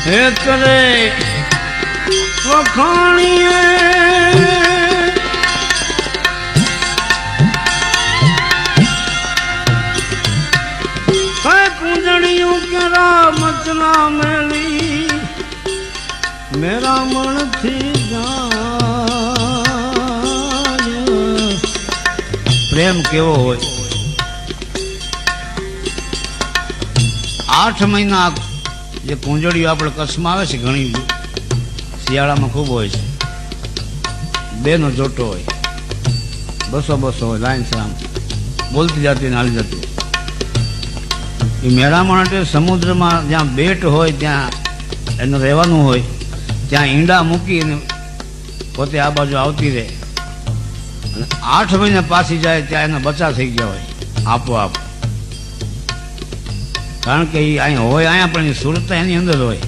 હે કરે વખાણીએ પૂંજણિયું કેરા મચના મેલી મેરા મનથી જાય પ્રેમ કેવો હોય 8 મહિના જે પૂંજળીઓ આપણે કચ્છમાં આવે છે ઘણી શિયાળામાં ખૂબ હોય છે બેનો જોટો હોય 200 હોય લાઈન છે આમ બોલતી જતી ને હાલી જતી એ મેળામણ એટલે સમુદ્રમાં જ્યાં બેટ હોય ત્યાં એનું રહેવાનું હોય ત્યાં ઈંડા મૂકીને પોતે આ બાજુ આવતી રહે અને 8 મહિને પાછી જાય ત્યાં એના બચ્ચા થઈ ગયા હોય આપોઆપ કારણ કે એ અહીંયા હોય અહીંયા પણ એ સુરત એની અંદર હોય